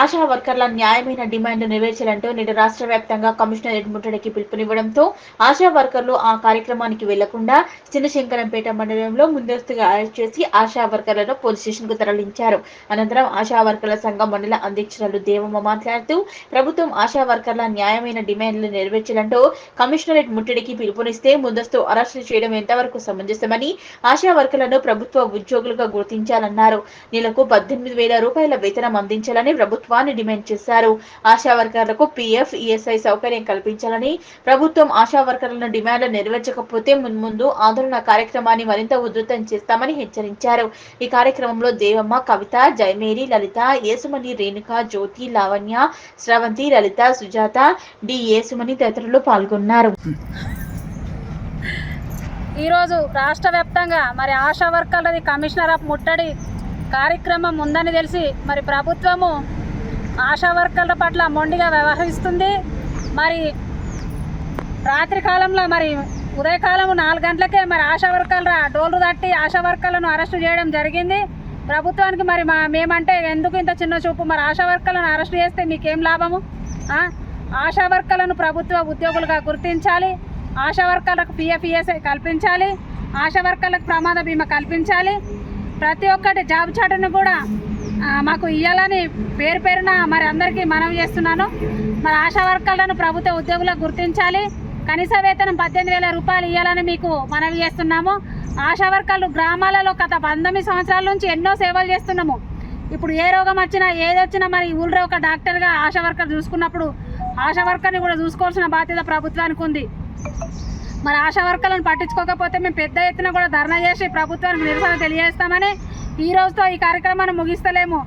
ఆశా వర్కర్ల న్యాయమైన డిమాండ్లు నెరవేర్చాలంటూ నేడు రాష్ట్ర వ్యాప్తంగా కమిషనరేట్ ముట్టడికి పిలుపునివ్వడంతో ఆశా వర్కర్లు ఆ కార్యక్రమానికి వెళ్లకుండా చిన్నశంకరంపేట మండలంలో ముందస్తుగా అరెస్ట్ చేసి ఆశా వర్కర్లను పోలీస్ స్టేషన్ కు తరలించారు. అనంతరం ఆశా వర్కర్ల సంఘం మండల అధ్యక్షురాలు దేవమ్మ మాట్లాడుతూ ప్రభుత్వం ఆశా వర్కర్ల న్యాయమైన డిమాండ్లు నెరవేర్చాలంటూ కమిషనరేట్ ముట్టడికి పిలుపునిస్తే ముందస్తు అరెస్టులు చేయడం ఎంతవరకు సమంజసమని, ఆశా వర్కర్లను ప్రభుత్వ ఉద్యోగులుగా గుర్తించాలన్నారు. నెలకు 18,000 రూపాయల వేతనం అందించాలని ప్రభుత్వాన్ని డిమాండ్ చేశారు. ఆశా వర్కర్లకు పీఎఫ్, ఈఎస్ఐ సౌకర్యం కల్పించాలని, ప్రభుత్వం ఆశా వర్కర్లను డిమాండ్లు నెరవేర్చకపోతే మున్ముందు ఆందోళన కార్యక్రమాన్ని మరింత ఉధృతం చేస్తామని హెచ్చరించారు. ఈ కార్యక్రమంలో దేవమ్మ, కవిత, జయమేరి, లలిత, యేసుమణి, రేణుక, జ్యోతి, లావణ్య, స్రవంతి, లలిత, సుజాత, డి యేసుమణి తదితరులు పాల్గొన్నారు. ఈరోజు రాష్ట్ర వ్యాప్తంగా మరి ఆశా వర్కర్లది కమిషనర్ ఆఫ్ ముట్టడి కార్యక్రమం ఉందని తెలిసి మరి ప్రభుత్వము ఆశా వర్కర్ల పట్ల మొండిగా వ్యవహరిస్తుంది. మరి రాత్రి కాలంలో మరి ఉదయకాలం 4 గంటలకే మరి ఆశా వర్కర్ల డోలు తట్టి ఆశా వర్కర్లను అరెస్టు చేయడం జరిగింది. ప్రభుత్వానికి మరి మేమంటే ఎందుకు ఇంత చిన్న చూపు? మరి ఆశా వర్కర్లను అరెస్టు చేస్తే మీకేం లాభము? ఆశా వర్కర్లను ప్రభుత్వ ఉద్యోగులుగా గుర్తించాలి. ఆశా వర్కర్లకు పీఎఫ్, ఈఎస్ఐ కల్పించాలి. ఆశా వర్కర్లకు ప్రమాద బీమా కల్పించాలి. ప్రతి ఒక్కటి జాబ్ చాటును కూడా మాకు ఇవ్వాలని పేరున మరి అందరికీ మనవి చేస్తున్నాను. మరి ఆశా వర్కర్లను ప్రభుత్వ ఉద్యోగులకు గుర్తించాలి. కనీస వేతనం 18,000 రూపాయలు ఇవ్వాలని మీకు మనవి చేస్తున్నాము. ఆశా వర్కర్లు గ్రామాలలో గత 19 సంవత్సరాల నుంచి ఎన్నో సేవలు చేస్తున్నాము. ఇప్పుడు ఏ రోగం వచ్చినా ఏది వచ్చినా మరి ఊళ్ళో ఒక డాక్టర్గా ఆశా వర్కర్ చూసుకున్నప్పుడు ఆశా వర్కర్ని కూడా చూసుకోవాల్సిన బాధ్యత ప్రభుత్వానికి ఉంది. మరి ఆశా వర్కర్లను పట్టించుకోకపోతే మేము పెద్ద ఎత్తున కూడా ధర్నా చేసి ప్రభుత్వానికి నిరసన తెలియజేస్తామని ఈ రోజుతో ఈ కార్యక్రమాన్ని ముగిస్తలేము.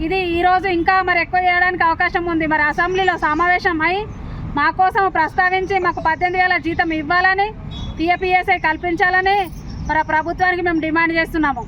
ఇది ఈరోజు ఇంకా మరి ఎక్కువ చేయడానికి అవకాశం ఉంది. మరి అసెంబ్లీలో సమావేశం అయి మా కోసం ప్రస్తావించి మాకు 18,000 జీతం ఇవ్వాలని, టీఏపీఎస్ఐ కల్పించాలని మరి ప్రభుత్వానికి మేము డిమాండ్ చేస్తున్నాము.